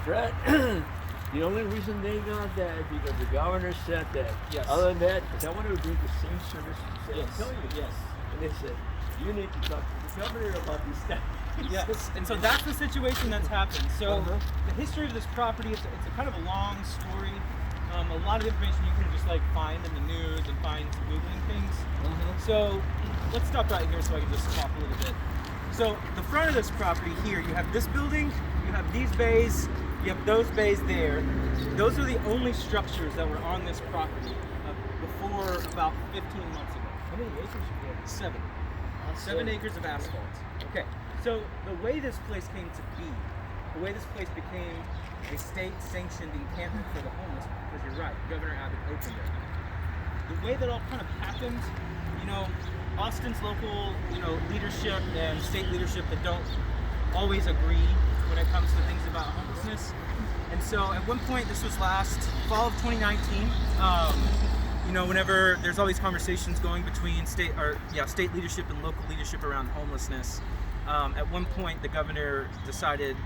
Fred, the only reason they got that because the governor said that. Yes. Other than that, because I wanted to bring the same service to San Yes. Antonio. Yes. And they said, you need to talk to the governor about these stuff. Yes, and so that's the situation that's happened. So Uh-huh. the history of this property, it's a kind of a long story. A lot of information you can just like find in the news and find some Googling things. So let's stop right here so I can just talk a little bit. So the front of this property here, you have this building, you have these bays, you have those bays there. Those are the only structures that were on this property before about 15 months ago. How many acres you get? 7. Seven. 7 acres of asphalt. Okay, so the way this place came to be, the way this place became a state-sanctioned encampment for the homeless, because you're right, Governor Abbott opened it. The way that all kind of happened, you know, Austin's local, leadership and state leadership that don't always agree when it comes to things about homelessness. And so at one point, this was last fall of 2019, whenever there's all these conversations going between state leadership and local leadership around homelessness, at one point the governor decided,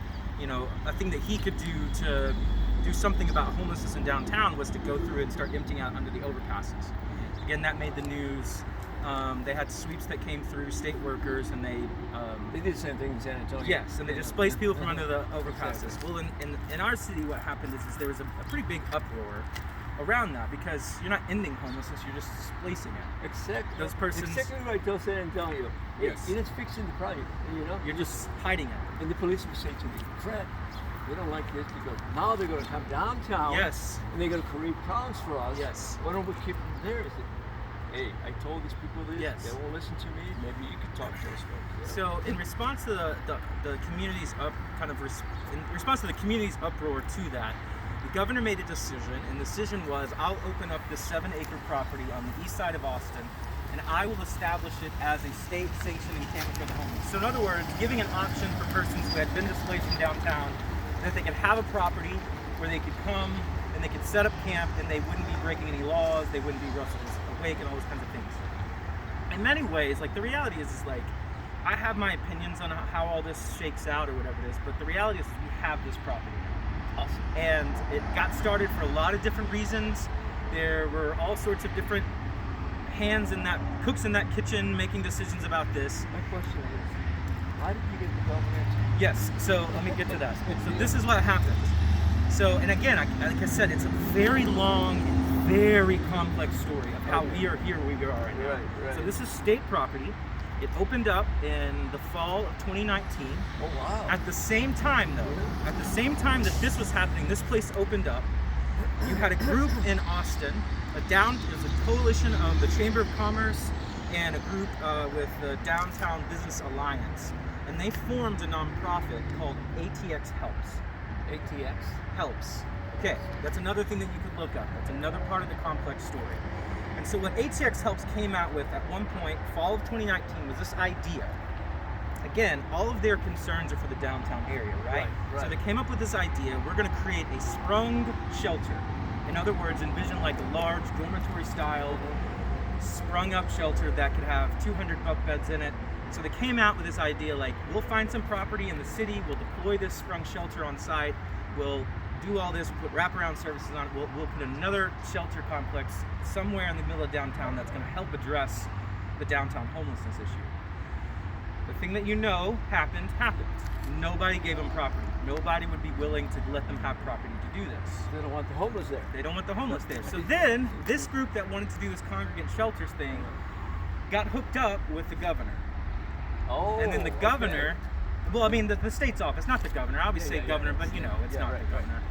a thing that he could do to do something about homelessness in downtown was to go through and start emptying out under the overpasses. Again, that made the news. They had sweeps that came through, state workers, and they did the same thing in San Antonio. Yes, and they displaced people from under the overpasses. Well, in our city, what happened is there was a pretty big uproar around that because you're not ending homelessness, you're just displacing it. Exactly. Those persons. Exactly what I told San Antonio. Yes. You're not fixing the problem, You're just hiding it. And the police would say to me, Fred, we don't like this because now they're going to come downtown. Yes. And they're going to create problems for us. Yes. Why don't we keep them there? I said, hey, I told these people this. Yes. They won't listen to me. Maybe you could talk to those folks. So, in response to the community's in response to the community's uproar to that, the governor made a decision, and the decision was, I'll open up this 7-acre property on the east side of Austin, and I will establish it as a state-sanctioned encampment for the homeless. So, in other words, giving an option for persons who had been displaced from downtown that they could have a property where they could come and they could set up camp, and they wouldn't be breaking any laws, they wouldn't be rustled awake, and all those kinds of things. In many ways, the reality is I have my opinions on how all this shakes out or whatever it is, but the reality is we have this property now. Awesome. And it got started for a lot of different reasons. There were all sorts of different cooks in that kitchen making decisions about this. My question is, why did you get the government? Yes, so let me get to that. So this is what happened. So, and again, like I said, it's a very long and very complex story of how we are here where we are right now. Right. So this is state property. It opened up in the fall of 2019. Oh, wow. At the same time, though, that this was happening, this place opened up. You had a group in Austin, there's a coalition of the Chamber of Commerce and a group with the Downtown Business Alliance, and they formed a nonprofit called ATX Helps. ATX? Helps. Okay, that's another thing that you could look up. That's another part of the complex story. And so what ATX Helps came out with at one point, fall of 2019, was this idea. Again, all of their concerns are for the downtown area, right? Right. So they came up with this idea, we're gonna create a sprung shelter. In other words, envision like a large dormitory style sprung up shelter that could have 200 bunk beds in it. So they came out with this idea we'll find some property in the city, we'll deploy this sprung shelter on site, we'll do all this, put wraparound services on it, we'll put another shelter complex somewhere in the middle of downtown that's going to help address the downtown homelessness issue. The thing that happened. Nobody gave them property. Nobody would be willing to let them have property to do this. They don't want the homeless there. They don't want the homeless there. So then, this group that wanted to do this congregate shelters thing got hooked up with the governor. Oh. And then the governor, well, I mean, the state's office, not the governor. I always say governor, but it's not the governor.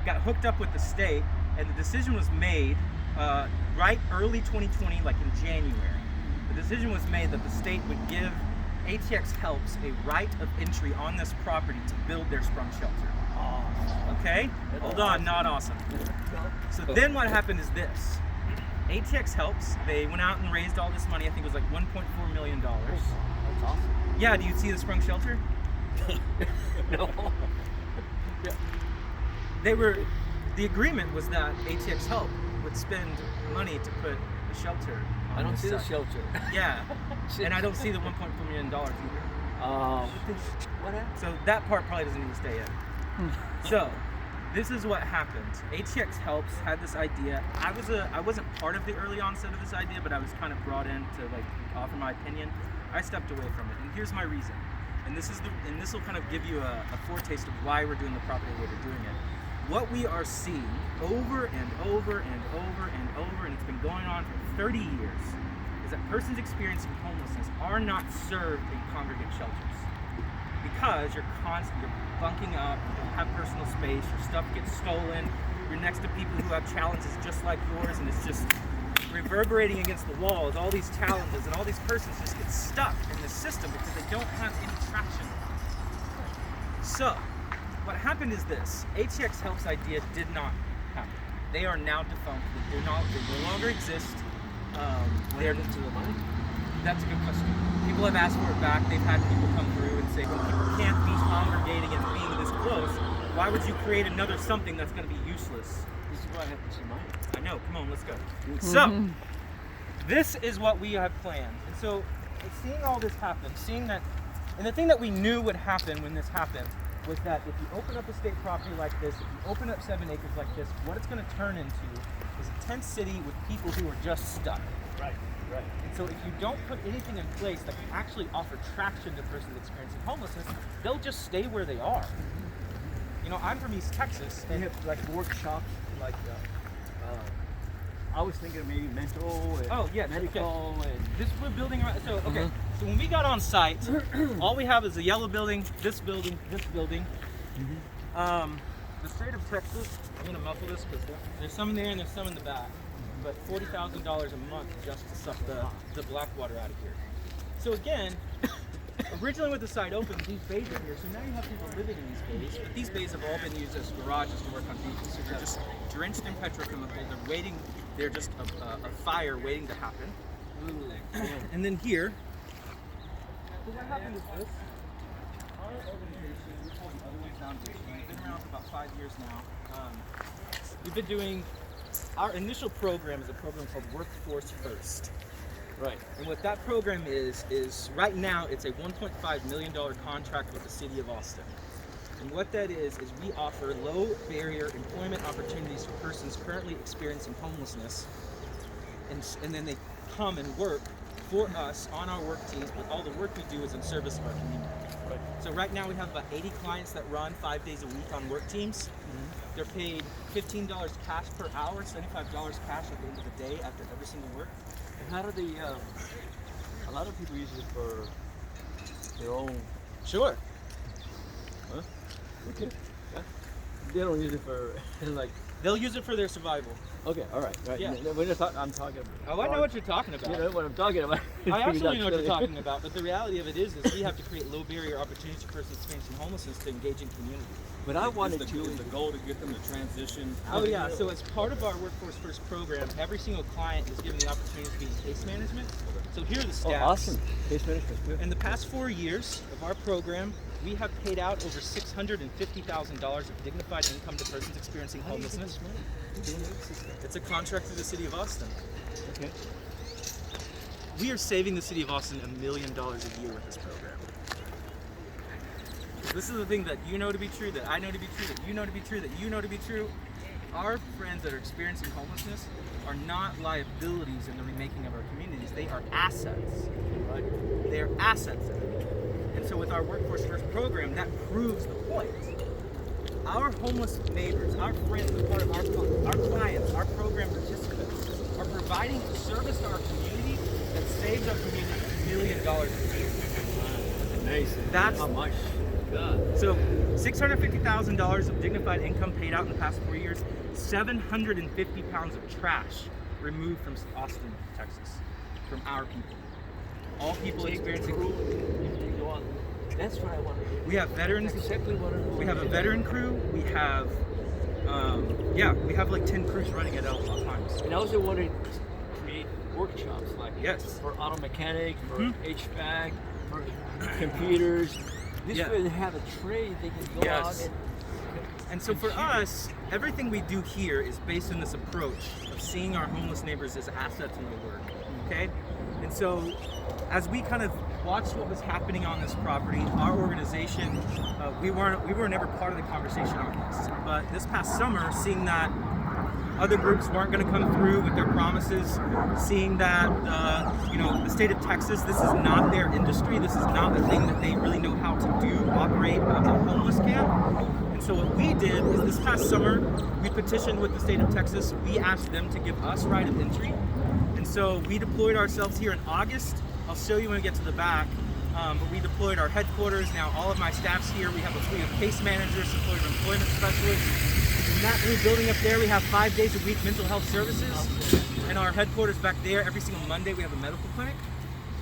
Got hooked up with the state, and the decision was made right early 2020, in January. The decision was made that the state would give ATX Helps a right of entry on this property to build their sprung shelter. Awesome. Okay? Hold on, not awesome. So then what happened is this. ATX Helps, they went out and raised all this money. I think it was $1.4 million. That's awesome. Yeah, do you see the sprung shelter? No. The agreement was that ATX Help would spend money to put a shelter on I don't this see the site. shelter. Yeah, and I don't see the $1.4 million either. What happened? So that part probably doesn't need to stay in. So, this is what happened. HTX Helps had this idea. I wasn't part of the early onset of this idea, but I was kind of brought in to like offer my opinion. I stepped away from it, and here's my reason. And this will kind of give you a foretaste of why we're doing the proper way we're doing it. What we are seeing over and over and over and over, and it's been going on for 30 years, is that persons experiencing homelessness are not served in congregate shelters because you're bunking up, you don't have personal space, your stuff gets stolen, you're next to people who have challenges just like yours, and it's just reverberating against the walls, all these challenges, and all these persons just get stuck in the system because they don't have any traction. So, what happened is this. HTX Helps idea did not happen. They are now defunct. They no longer exist. Where did it to the money? That's a good question. People have asked for it back. They've had people come through and say, well, people can't be congregating and being this close. Why would you create another something that's going to be useless? This is why I have to see money. I know. Come on, let's go. So, this is what we have planned. And so, seeing all this happen, seeing that, and the thing that we knew would happen when this happened was that if you open up a state property like this, if you open up 7 acres like this, what it's going to turn into is a tent city with people who are just stuck. Right. And so if you don't put anything in place that can actually offer traction to persons experiencing homelessness, they'll just stay where they are. You know, I'm from East Texas. They have like workshops, like I was thinking maybe mental and medical and this we're building around. So so when we got on site, all we have is a yellow building, this building, this building. The state of Texas, I'm gonna muffle this because there's some in there and there's some in the back. But $40,000 a month just to suck the black water out of here. So again, originally when the site opened, these bays are here. So now you have people living in these bays. But these bays have all been used as garages to work on beaches. So they're just drenched in petrochemical. They're waiting. They're just a fire waiting to happen. And then here, so what happened is this. Our organization, we call the Other Way Foundation. We've been around for about 5 years now. We've been doing, our initial program is a program called Workforce First. right. And what that program is right now it's a $1.5 million contract with the city of Austin. And what that is we offer low barrier employment opportunities for persons currently experiencing homelessness. And then they come and work for us on our work teams, but all the work we do is in service of our community. Right. So right now we have about 80 clients that run 5 days a week on work teams. They're paid $15 cash per hour, $75 cash at the end of the day after every single work. And how do the a lot of people use it for their own? Sure. Huh? Okay. Yeah. They don't use it for like. They'll use it for their survival. Okay. All right. Right. Yeah. I'm talking. Oh, I know what you're talking about. You know what I'm talking about. I absolutely know what you're talking about, but the reality of it is we have to create low barrier opportunities for persons experiencing homelessness to engage in community. But I wanted Is to. the goal to get them to transition? Oh yeah, so as part of our Workforce First program, every single client is given the opportunity to be in case management. So here are the Oh, stats. awesome. Case management. Good. In the past 4 years of our program, we have paid out over $650,000 of dignified income to persons experiencing homelessness. It's a contract through the city of Austin. Okay. We are saving the city of Austin $1 million a year with this program. This is the thing that you know to be true, that I know to be true, that you know to be true, that you know to be true. Our friends that are experiencing homelessness are not liabilities in the remaking of our communities. They are assets. Right. They are assets in it. And so with our Workforce First program, that proves the point. Our homeless neighbors, our friends, as part of our clients, our program participants, are providing a service to our community that saves our community $1 million a year. Amazing. That's how much. God. So $650,000 of dignified income paid out in the past 4 years, 750 pounds of trash removed from Austin, Texas, from our people. All people experiencing. That's what I want to do. We have veterans. That's exactly what I want. We have a veteran crew. We have, we have like 10 crews running at all times. And I also want to create workshops like Yes. for auto mechanic, for Mhm. HVAC, for computers. This Yeah. way they have a trade. They can go Yes. out and. And so for us, everything we do here is based on this approach of seeing our homeless neighbors as assets in their work. Okay? And so as we kind of watched what was happening on this property. Our organization, we were never part of the conversation on this. But this past summer, seeing that other groups weren't going to come through with their promises, seeing that the state of Texas, this is not their industry. This is not a thing that they really know how to do, operate a homeless camp. And so what we did is this past summer, we petitioned with the state of Texas. We asked them to give us right of entry. And so we deployed ourselves here in August. I'll show you when we get to the back. But we deployed our headquarters. Now all of my staff's here. We have a fleet of case managers, a fleet of employment specialists. In that new building up there, we have 5 days a week mental health services. And our headquarters back there, every single Monday, we have a medical clinic.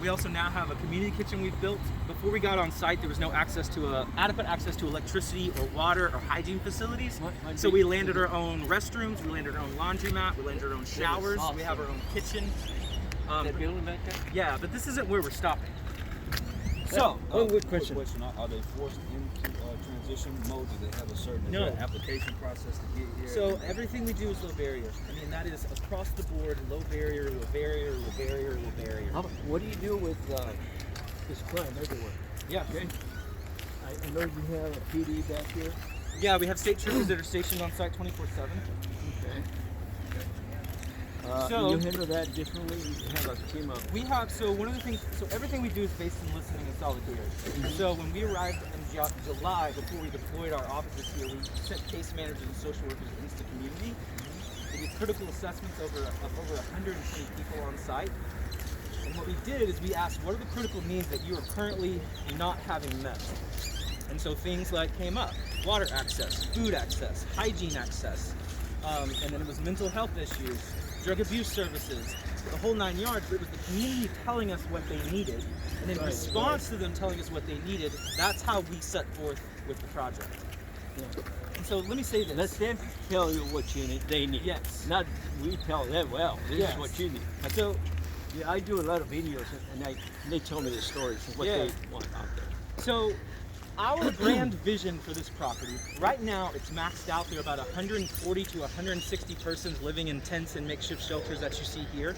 We also now have a community kitchen we've built. Before we got on site, there was no adequate access to electricity or water or hygiene facilities. So we landed our own restrooms, we landed our own laundromat, we landed our own showers, we have our own kitchen. That building back there? Yeah, but this isn't where we're stopping. So, one good question. Are they forced into transition mode? Do they have a certain application process to get here? So everything we do is low barrier. I mean, that is across the board, low barrier, low barrier, low barrier, low barrier. What do you do with this crime everywhere? Yeah. Okay. I know you have a PD back here. Yeah, we have state troopers that are stationed on site 24/7. Okay. So- you handle that differently? You have a team of... One of the things, everything we do is based on listening and solidarity. So when we arrived in July, before we deployed our offices here, we sent case managers and social workers into the community. We did critical assessments of over 120 people on site. And what we did is we asked, what are the critical needs that you are currently not having met? And so things like came up: water access, food access, hygiene access, and then it was mental health issues, drug abuse services, the whole 9 yards. But it was the community telling us what they needed, and in response to them telling us what they needed, that's how we set forth with the project. Yeah. And so let me say this. Let them tell you what you need. They need. Yes. Not we tell them, well, this Yes. is what you need. So Yeah, I do a lot of videos, and they tell me the stories of what they want out there. So our grand vision for this property, right now it's maxed out. There are about 140 to 160 persons living in tents and makeshift shelters that you see here.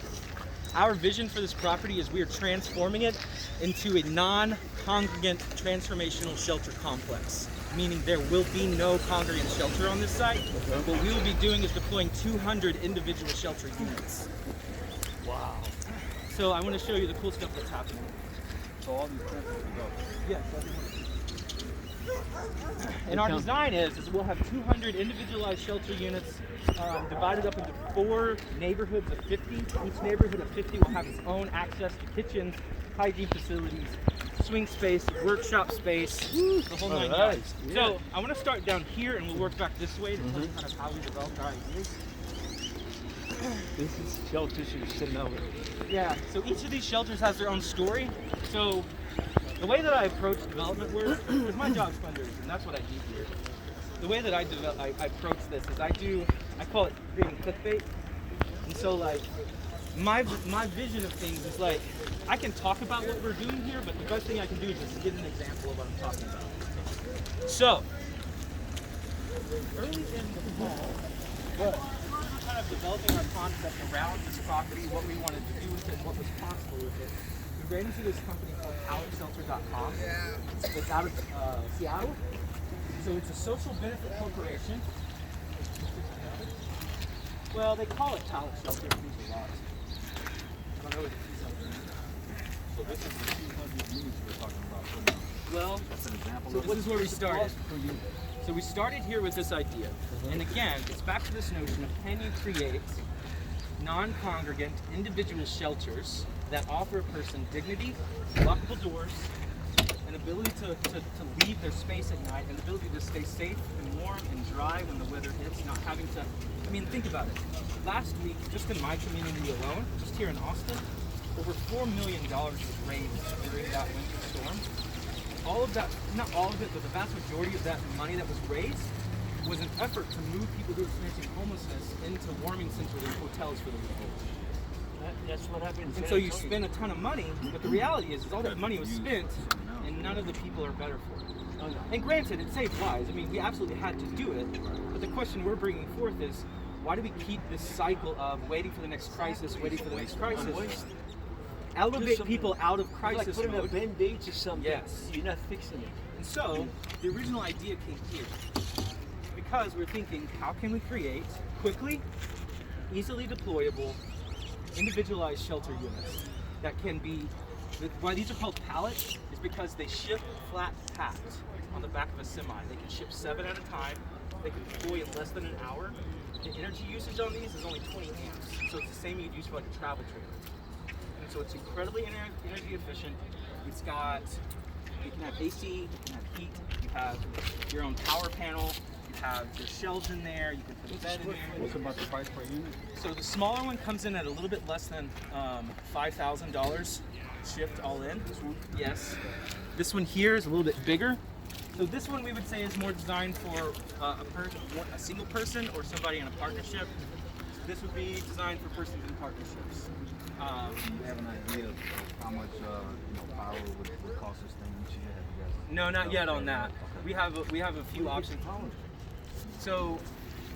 Our vision for this property is we are transforming it into a non-congregant transformational shelter complex, meaning there will be no congregant shelter on this site. What we will be doing is deploying 200 individual shelter units. Wow. So I want to show you the cool stuff that's happening. So all these tents will go. Yes. And our design is we'll have 200 individualized shelter units divided up into 4 neighborhoods of 50. Each neighborhood of 50 will have its own access to kitchens, hygiene facilities, swing space, workshop space, the whole 9 yards. Yeah. So I want to start down here and we'll work back this way to tell you kind of how we developed our ideas. This is shelters you're sitting over. Yeah, so each of these shelters has their own story. So the way that I approach development work, because my job's fundraising, that's what I do here. The way that I approach this is I call it creating clickbait. And so like, my vision of things is like, I can talk about what we're doing here, but the best thing I can do is just give an example of what I'm talking about. So, early in the fall, we were kind of developing our concept around this property, what we wanted to do with it, what was possible with it. We ran into this company called HowardShelter.com. It's out of Seattle. So it's a social benefit corporation. Well, they call it Pallet Shelter. It means a lot. I don't know what it means. So this is the 200 units we're talking about for now. Well, That's an example so of this is where we started. Cost per unit. So we started here with this idea. And again, it's back to this notion of can you create non-congregant individual shelters that offer a person dignity, lockable doors, an ability to leave their space at night, an ability to stay safe and warm and dry when the weather hits, not having to, I mean, think about it. Last week, just in my community alone, just here in Austin, over $4 million was raised during that winter storm. All of that, not all of it, but the vast majority of that money that was raised was an effort to move people who were experiencing homelessness into warming centers and hotels for the weekend. That's what happened. And so you spend a ton of money, but the reality is all that money was spent and none of the people are better for it. And granted, it saved lives. I mean, we absolutely had to do it. But the question we're bringing forth is, why do we keep this cycle of waiting for the next crisis, waiting for the next crisis? elevate people out of It's crisis like putting a mode. band-aid to something. Yes. You're not fixing it. And so, the original idea came here. Because we're thinking, how can we create quickly, easily deployable, individualized shelter units that can be, why these are called pallets is because they ship flat packed on the back of a semi. They can ship 7 at a time. They can deploy in less than an hour. The energy usage on these is only 20 amps. So it's the same you'd use for like a travel trailer. And so it's incredibly energy efficient. It's got, you can have AC, you can have heat, you have your own power panel, you have your shelves in there, you can put a bed in there. What's about the price per unit? So the smaller one comes in at a little bit less than $5,000 shipped all in. This one? Yes. This one here is a little bit bigger. So this one we would say is more designed for a single person or somebody in a partnership. This would be designed for persons in partnerships. Do you have an idea of how much power would cost this thing each year? Have you guys? No, not yet on that. We have a few options. So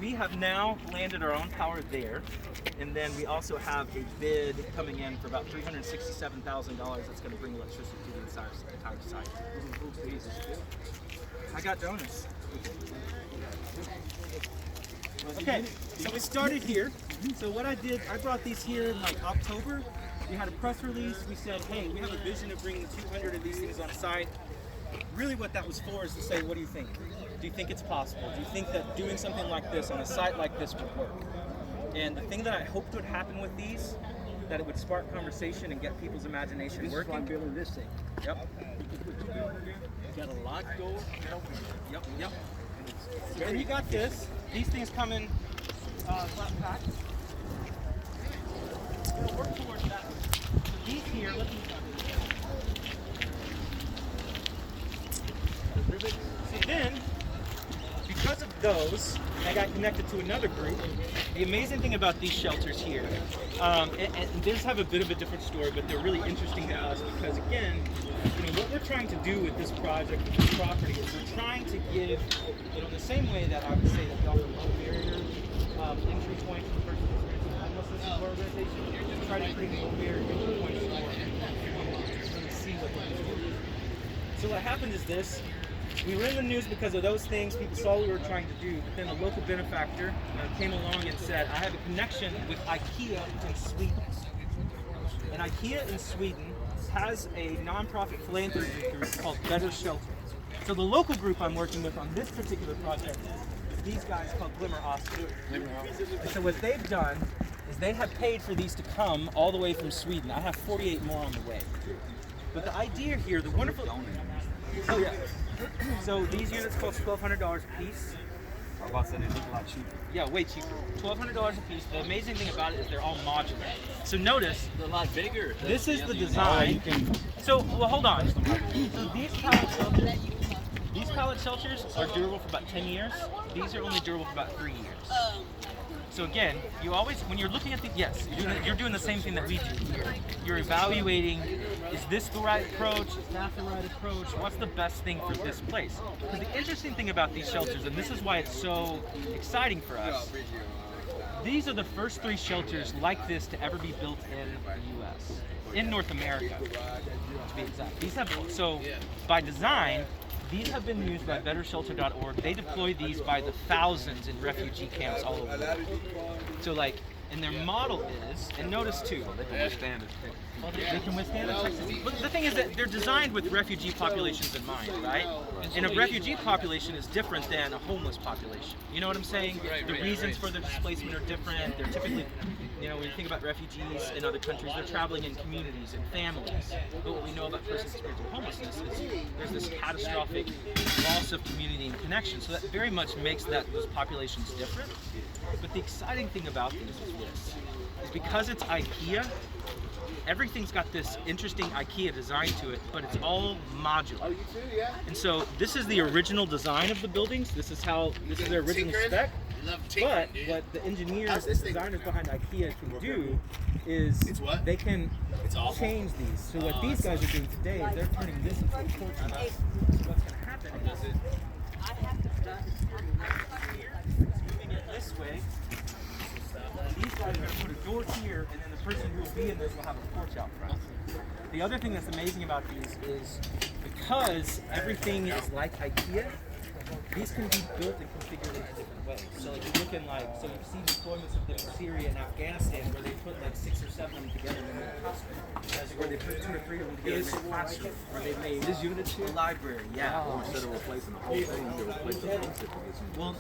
we have now landed our own power there, and then we also have a bid coming in for about $367,000 that's going to bring electricity to the entire site. I got donuts. Okay, so we started here. So what I did, I brought these here in like October. We had a press release. We said, hey, we have a vision of bringing 200 of these things on site. Really what that was for is to say, what do you think? Do you think it's possible? Do you think that doing something like this on a site like this would work? And the thing that I hoped would happen with these, that it would spark conversation and get people's imagination This is why I'm working. building this thing. Yep. Got a locked door. Yep, yep. So then you got this. These things come in flat pack. We'll work towards that. So these here, let me So then, because of those, I got connected to another group. The amazing thing about these shelters here, and these have a bit of a different story, but they're really interesting to us because, again, what we're trying to do with this project, with this property, is we're trying to give, the same way that I would say that we offer low barrier entry points for the person experiencing homelessness in our organization, we try to create low barrier entry points for them to see what they can do. So what happened is this. We were in the news because of those things. People saw what we were trying to do, but then a local benefactor came along and said, I have a connection with IKEA in Sweden. And IKEA in Sweden has a nonprofit philanthropy group called Better Shelter. So the local group I'm working with on this particular project is these guys called Glimmer Oscar. And so what they've done is they have paid for these to come all the way from Sweden. I have 48 more on the way. But the idea here, the wonderful... Oh yeah. So these units cost $1,200 a piece. I was about to say they look a lot cheaper. Yeah, way cheaper. $1,200 a piece. The amazing thing about it is they're all modular. So notice, They're a lot bigger. this is the design. So, well, hold on. So these pallet shelters are durable for about 10 years. These are only durable for about 3 years. So again, you always, when you're looking at the, yes, you're doing the same thing that we do here. You're evaluating, is this the right approach? Is that the right approach? What's the best thing for this place? Because the interesting thing about these shelters, and this is why it's so exciting for us, these are the first 3 shelters like this to ever be built in the U.S., in North America, to be exact. These have, so by design, these have been used by BetterShelter.org. They deploy these by the thousands in refugee camps all over the world. So like, and their model is, and notice too, they can withstand it. They can withstand it. But the thing is that they're designed with refugee populations in mind, right? And a refugee population is different than a homeless population. You know what I'm saying? The reasons for their displacement are different. They're typically, when you think about refugees in other countries, they're traveling in communities and families. But what we know about persons experiencing homelessness is there's this catastrophic loss of community and connection. So that very much makes those populations different. But the exciting thing about these is this, is because it's IKEA, everything's got this interesting IKEA design to it, but it's all modular. And so this is the original design of the buildings. This is their original spec. But what the engineers and designers behind IKEA can do is they can change these. So what these guys are doing today is they're turning this into a porch house. So what's going to happen is moving it this way. These guys are going to put a door here, and then the person who will be in this will have a porch out front. The other thing that's amazing about these is because everything is like IKEA, these can be built and configured in a different way. So like you're looking like, so you've seen deployments of them in Syria and Afghanistan where they put like 6 or 7 of them together in a hospital, where they put 2 or 3 of them together in a classroom, where they made This unit here? a library. Yeah. Or instead of replacing the whole thing, you can replace the whole thing. Well,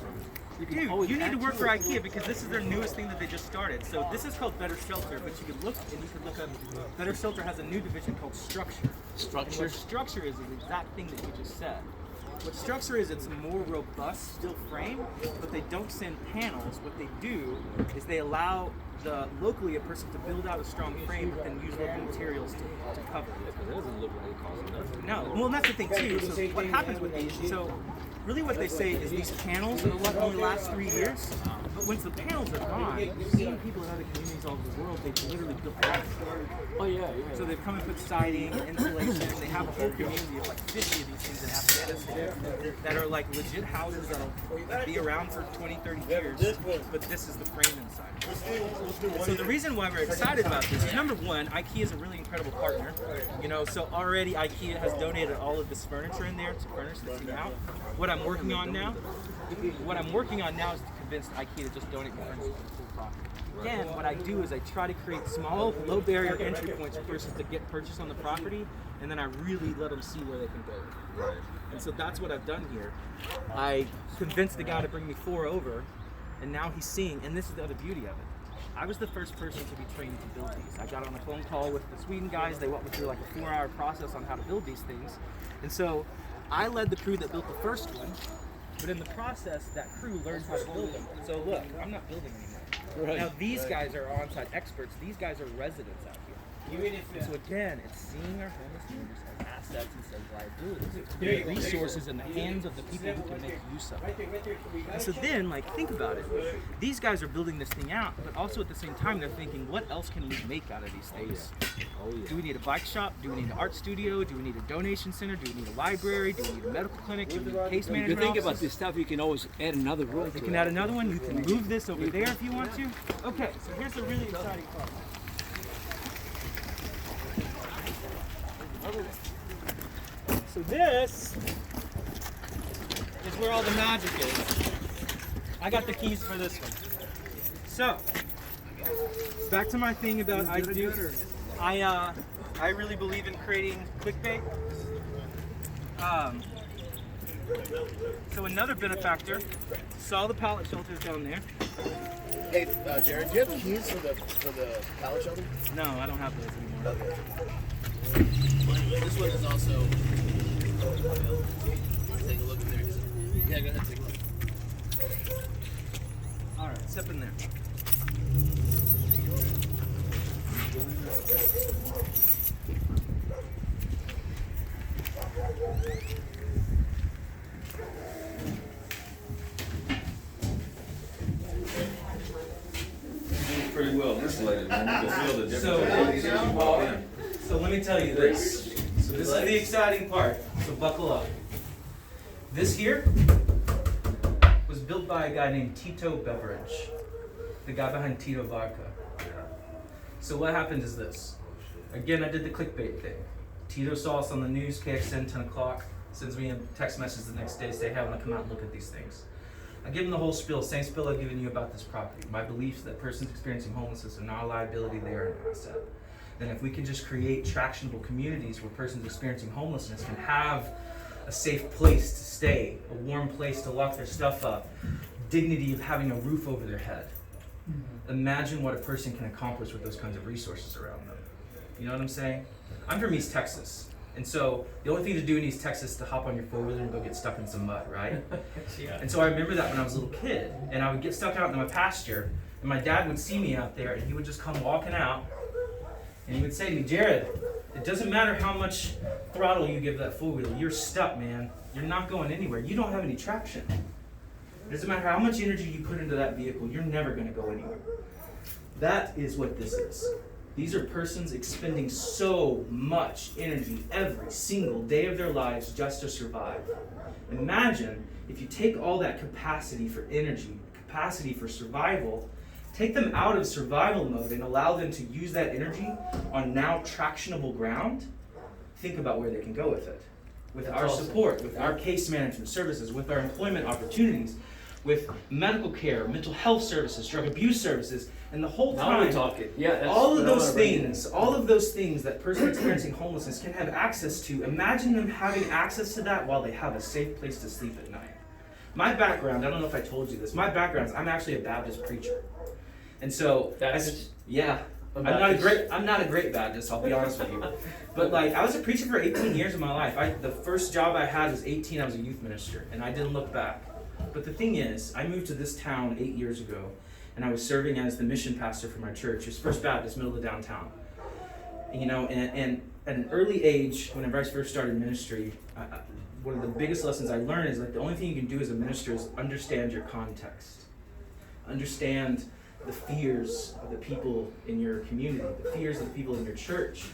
always dude, you need to add work to for it. IKEA because this is their newest thing that they just started. So this is called Better Shelter, but you can look and you can look up. Better Shelter has a new division called Structure. And what Structure is the exact thing that you just said. What Structure is, it's a more robust steel frame, but they don't send panels. What they do is they allow locally a person to build out a strong frame, but then use local materials to cover it. Because it doesn't look like it costs nothing. No, well, and that's the thing too. So what happens with these? So really, what they say is these panels only last 3 years. But once the panels are gone, you've seen people in other communities all over the world. They've literally built houses. Oh yeah. So they've come and put siding, insulation. They have a whole community of like 50 of these things in Afghanistan that are like legit houses that'll be around for 20, 30 years. But this is the frame inside. So the reason why we're excited about this is number one, IKEA is a really incredible partner. You know, so already IKEA has donated all of this furniture in there to furnish this thing out. What I'm working on now is to convince IKEA to just donate the furniture to the full property. Again, what I do is I try to create small, low barrier entry points for persons to get purchased on the property, and then I really let them see where they can go. Right. And so that's what I've done here. I convinced the guy to bring me 4 over, and now he's seeing, and this is the other beauty of it. I was the first person to be trained to build these. I got on a phone call with the Sweden guys. They walked me through like a 4-hour process on how to build these things. And so I led the crew that built the first one, but in the process, that crew learned how to build them. So look, I'm not building anymore. Right. Now these guys are on-site experts. These guys are residents out here. So again, it's seeing our homeless neighbors as assets instead of liabilities. Putting resources in the hands of the people who can make use of it. And so then, like, think about it. These guys are building this thing out, but also at the same time, they're thinking, what else can we make out of these things? Oh yeah. Do we need a bike shop? Do we need an art studio? Do we need a donation center? Do we need a library? Do we need a medical clinic? Do we need a case If you management think about office? this stuff, you can always add another room to You it. can add another one. You can move this over there if you want to. Okay, so here's the really exciting part. So this is where all the magic is. I got the keys for this one. So, back to my thing about I really believe in creating clickbait. So another benefactor saw the pallet shelters down there. Hey, Jared, do you have the keys for the pallet shelter? No, I don't have those anymore. This one is also available. Take a look in there. Yeah, go ahead, take a look. All right, step in there. Pretty well insulated, man. You can feel the difference as you walk in. So let me tell you this. So this is the exciting part. So buckle up. This here was built by a guy named Tito Beveridge, the guy behind Tito Vodka. So what happened is this. Again, I did the clickbait thing. Tito saw us on the news, KXN 10 o'clock, sends me a text message the next day saying, hey, I want to come out and look at these things. I give him the whole spiel, same spiel I've given you about this property. My beliefs that persons experiencing homelessness are not a liability, they are an asset. Then if we can just create tractionable communities where persons experiencing homelessness can have a safe place to stay, a warm place to lock their stuff up, dignity of having a roof over their head. Imagine what a person can accomplish with those kinds of resources around them. You know what I'm saying? I'm from East Texas. And so the only thing to do in East Texas is to hop on your four-wheeler and go get stuck in some mud, right? Yeah. And so I remember that when I was a little kid, and I would get stuck out in my pasture, and my dad would see me out there, and he would just come walking out, and he would say to me, Jared, it doesn't matter how much throttle you give that four-wheeler, you're stuck, man. You're not going anywhere. You don't have any traction. It doesn't matter how much energy you put into that vehicle, you're never going to go anywhere. That is what this is. These are persons expending so much energy every single day of their lives just to survive. Imagine if you take all that capacity for energy, capacity for survival, take them out of survival mode and allow them to use that energy on now tractionable ground, think about where they can go with it. With our support, with our case management services, with our employment opportunities, with medical care, mental health services, drug abuse services, and the whole Now we're time, talking. Yeah, that's all of what I those wanna bring in. things, all of those things that person experiencing homelessness can have access to, imagine them having access to that while they have a safe place to sleep at night. My background, I don't know if I told you this, my background is I'm actually a Baptist preacher. And so, Baptist? yeah, I'm not a great Baptist, I'll be honest with you. But like, I was a preacher for 18 years of my life. The first job I had was 18, I was a youth minister, and I didn't look back. But the thing is, I moved to this town 8 years ago, and I was serving as the mission pastor for my church. It's First Baptist, middle of downtown. You know, and at an early age, whenever I first started ministry, one of the biggest lessons I learned is like the only thing you can do as a minister is understand your context. Understand the fears of the people in your community, the fears of the people in your church.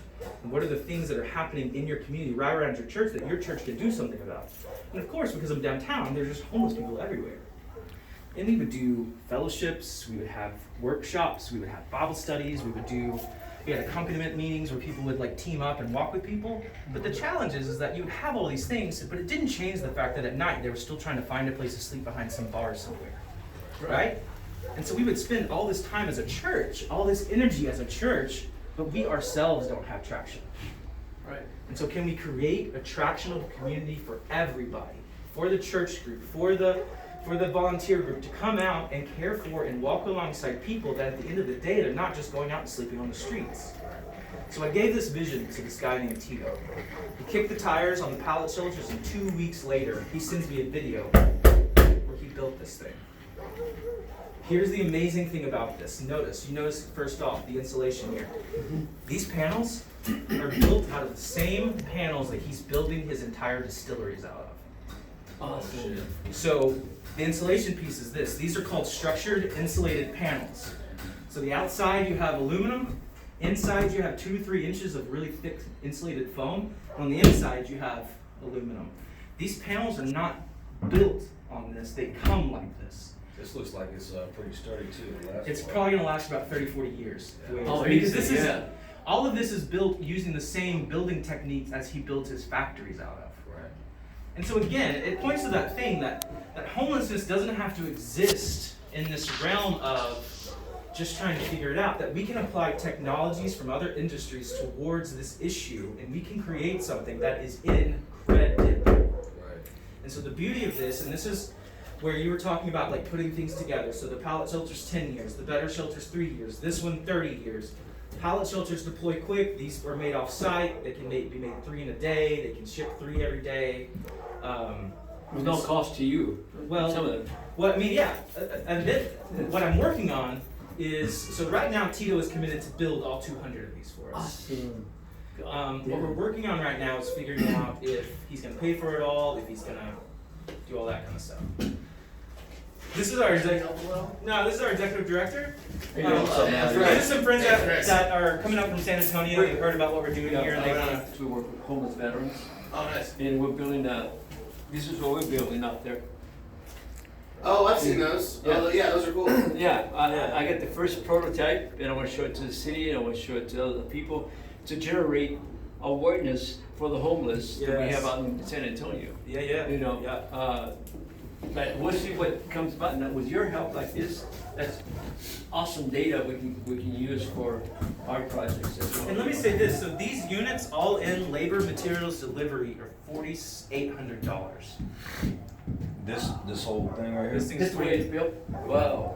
And what are the things that are happening in your community, right around your church, that your church can do something about? And of course, because I'm downtown, there's just homeless people everywhere. And we would do fellowships, we would have workshops, we would have Bible studies, we had accompaniment meetings where people would like team up and walk with people. But the challenge is that you would have all these things, but it didn't change the fact that at night they were still trying to find a place to sleep behind some bar somewhere, right? And so we would spend all this time as a church, all this energy as a church, but we ourselves don't have traction. Right. And so can we create a tractional community for everybody, for the church group, for the volunteer group to come out and care for and walk alongside people that at the end of the day, they're not just going out and sleeping on the streets. So I gave this vision to this guy named Tito. He kicked the tires on the pallet shelters, and 2 weeks later, he sends me a video where he built this thing. Here's the amazing thing about this. You notice first off, the insulation here. These panels are built out of the same panels that he's building his entire distilleries out of. Awesome. So the insulation piece is this. These are called structured insulated panels. So the outside you have aluminum, inside you have 2 to 3 inches of really thick insulated foam. On the inside you have aluminum. These panels are not built on this, they come like this. This looks like it's pretty sturdy too. It's probably gonna last about 30, 40 years. Yeah. Oh, Because easy, this is, yeah. all of this is built using the same building techniques as he builds his factories out of. Right. And so again, it points to that thing that homelessness doesn't have to exist in this realm of just trying to figure it out, that we can apply technologies from other industries towards this issue, and we can create something that is incredible. Right. And so the beauty of this, and this is where you were talking about like putting things together. So the pallet shelter's 10 years, the better shelter's 3 years, this one 30 years. Pallet shelters deploy quick. These are made off site. They can be made 3 in a day. They can ship 3 every day. With no cost to you. Well, Some of them. Well, I mean, yeah. A bit. What I'm working on is, so right now Tito is committed to build all 200 of these for us. Awesome. What we're working on right now is figuring out if he's going to pay for it all, if he's going to do all that kind of stuff. This is our executive director. Hey, what's up, man? These are some friends that are coming up from San Antonio. They've heard about what we're doing here, and they want to. We work with homeless veterans, Oh, nice. and we're building this is what we're building up there. Oh, I've seen those. Yeah. Oh, yeah, those are cool. Yeah, I got the first prototype, and I want to show it to the city, and I want to show it to other people to generate awareness for the homeless that we Yes. have out in San Antonio. Yeah. You know, Yeah. but we'll see what comes about. Now, with your help like this, that's awesome data we can use for our projects as well. And let me say this: so these units, all in labor, materials, delivery, are $4,800. This whole thing right This here. thing's This way it's built. Wow.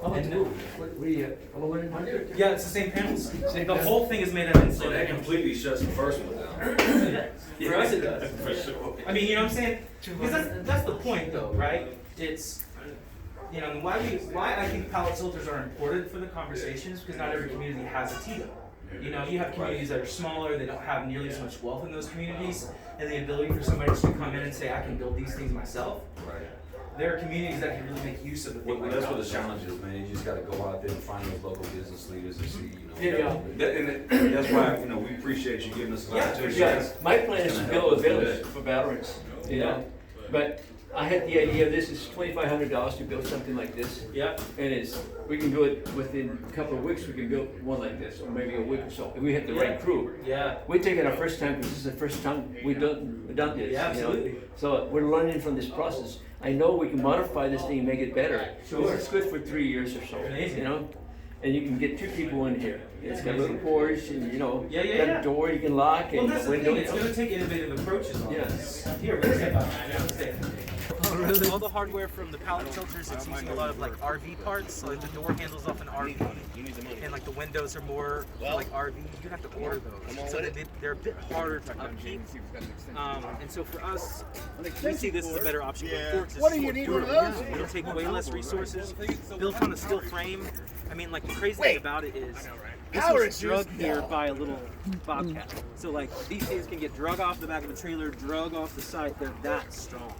How much? And- What do you? How much money? Yeah, it's the same panels. Same The panels. whole thing is made out of So insulated that panels. completely shuts the first one down. For us, it does. For sure. I mean, you know what I'm saying? Because that's the point, though, right? It's, you know, why I think pallet filters are important for the conversations, because not every community has a Tito. You know, you have communities that are smaller, they don't have nearly as much wealth in those communities, and the ability for somebody just to come in and say, I can build these things myself. Right. There are communities that can really make use of the thing. Well, like that's what the pallet challenge is, man. You just gotta go out there and find those local business leaders and see, you know. There you go. And that's why, you know, we appreciate you giving us an Yeah, opportunity. Yeah, my plan is to Gonna build help a us do village that. for veterans, you know, but I had the idea, this is $2,500 to build something like this. Yeah. And we can do it within a couple of weeks, we can build one like this, or maybe a week or so, if we have the right crew. Yeah. We take it our first time, because this is the first time we've done this. Yeah, you know? absolutely. So we're learning from this process. I know we can modify this thing and make it better. Sure. It's good for 3 years or so, Amazing. you know? And you can get 2 people in here. It's got a little porch and, you know, got a door you can lock Well, and that's a the window. thing. It's going to take innovative approaches on Yeah. this. Here, let's take Oh, really? All the hardware from the pallet filters, it's using a lot of like RV parts. So like the door handles off an RV, and like the windows are more like RV. You have to order those. So they're a bit harder to upkeep. And so for us, we see this as a better option. What do you need one of those? It'll take way less resources. Built on a steel frame. I mean, like the crazy thing about it is, this was drug here by a little bobcat. So like these things can get drug off the back of a trailer, drug off the side. They're that strong.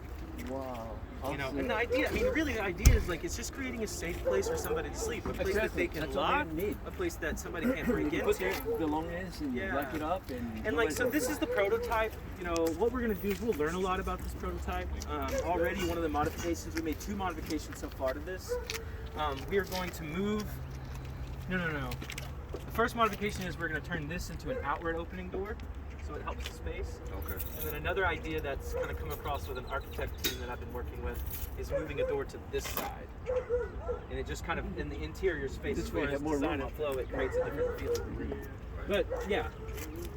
Wow. You know, and the idea, I mean, really the idea is like, it's just creating a safe place for somebody to sleep, a place that they can That's all lock, they need. a place that somebody can't break You put into. their belongings and Yeah. lock it up And like, so this is the prototype. You know, what we're gonna do is we'll learn a lot about this prototype. Already one of the modifications, we made 2 modifications so far to this. We are going to move, no. The first modification is we're gonna turn this into an outward opening door, so it helps the space. Okay. And then another idea that's kind of come across with an architect team that I've been working with is moving a door to this side. And it just kind of, in the interior space, This as way far you as have more design room and flow, it creates a different feel. But yeah,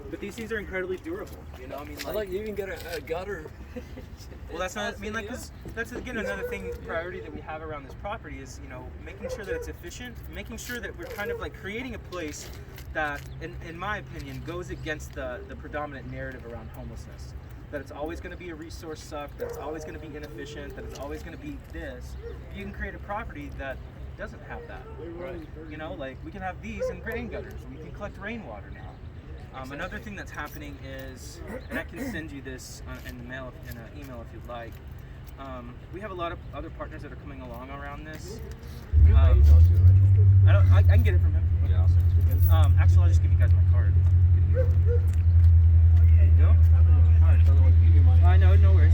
but these things are incredibly durable. You know, I mean, I like you even got a gutter. well, that's not. I mean, like, 'cause that's again another thing, priority that we have around this property is, you know, making sure that it's efficient, making sure that we're kind of like creating a place that, in my opinion, goes against the predominant narrative around homelessness. That it's always going to be a resource suck, that it's always going to be inefficient, that it's always going to be this. You can create a property that doesn't have that. Right. You know, like we can have these in rain gutters. We can collect rainwater now. Another thing that's happening is, and I can send you this in the mail, in an email if you'd like. We have a lot of other partners that are coming along around this. I can get it from him. Yeah, I'll send it to you. Actually, I'll just give you guys my card. No? I know, no worries.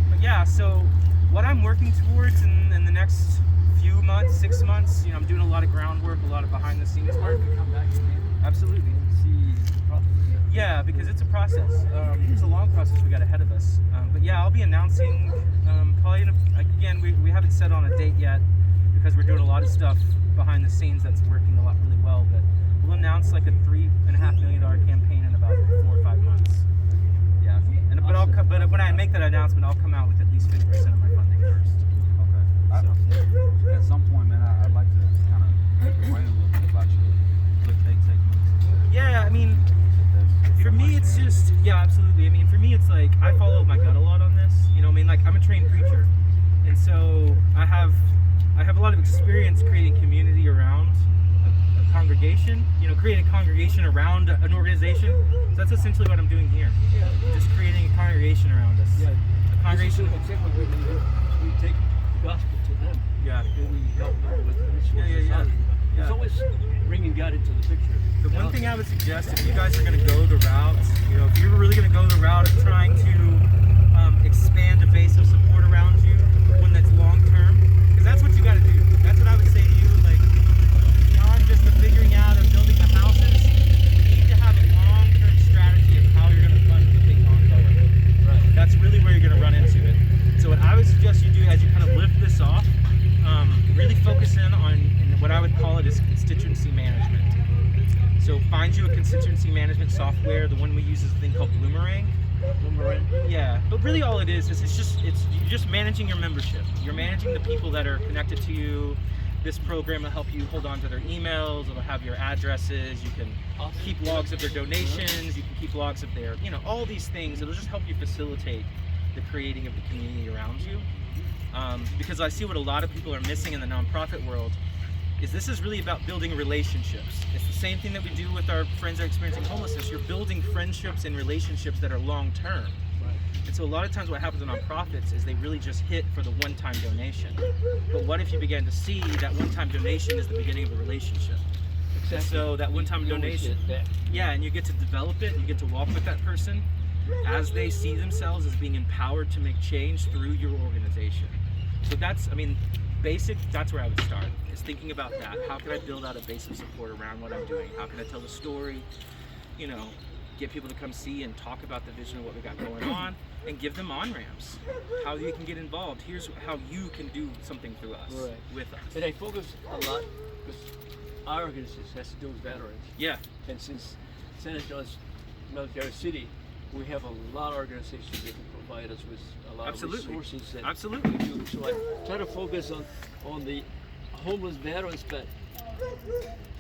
But yeah, so what I'm working towards in the next few months, 6 months, you know, I'm doing a lot of groundwork, a lot of behind the scenes work. Absolutely. Yeah, because it's a process. It's a long process we got ahead of us. But yeah, I'll be announcing probably again, we haven't set on a date yet because we're doing a lot of stuff behind the scenes that's working a lot really well. But we'll announce like a $3.5 million campaign in about 4 or 5 months. Yeah, but when I make that announcement, I'll come out with at least 50% of my funding first. Okay. At some point, man, I'd like to kind of pick your brain a little bit about your good take moves. Yeah, I mean, for me, it's just, yeah, absolutely. I mean, for me, it's like, I follow my gut a lot on this. You know, I mean, like, I'm a trained preacher. And so I have a lot of experience creating community around a congregation, you know, creating a congregation around an organization. So that's essentially what I'm doing here. Just creating a congregation around us. Yeah. A congregation. We take gospel to them. Yeah. And we help them with resources. Yeah. It's always bringing God into the picture. The one thing I would suggest, if you guys are going to go the route, you know, if you're really going to go the route of trying to expand a base of support around you, one that's long term, because that's what you got to do. That's what I would say to you. Like, beyond just the figuring out or building the houses, you need to have a long term strategy of how you're going to fund the thing ongoing. Right. That's really where you're going to run into it. So what I would suggest you do as you kind of lift this off, really focus in on what I would call it is constituency management. So find you a constituency management software. The one we use is a thing called Bloomerang. Yeah, but really all it is you're just managing your membership. You're managing the people that are connected to you. This program will help you hold on to their emails. It'll have your addresses. You can keep logs of their donations. You can keep logs of their, you know, all these things. It'll just help you facilitate the creating of the community around you. Because I see what a lot of people are missing in the nonprofit world is this is really about building relationships. It's the same thing that we do with our friends that are experiencing homelessness. You're building friendships and relationships that are long term. And so a lot of times what happens in nonprofits is they really just hit for the one-time donation. But what if you began to see that one-time donation is the beginning of a relationship? Exactly. So that one-time donation, yeah, and you get to develop it, you get to walk with that person, as they see themselves as being empowered to make change through your organization. So that's, I mean, that's where I would start, is thinking about that. How can I build out a base of support around what I'm doing? How can I tell the story, you know, get people to come see and talk about the vision of what we got going on, and give them on-ramps, how you can get involved. Here's how you can do something through us, Right. with us. And I focus a lot because our organization has to do with veterans. Yeah, And since San Antonio's military city, we have a lot of organizations that can provide us with a lot Absolutely. of resources. And Absolutely. we do. So I try to focus on the homeless veterans, but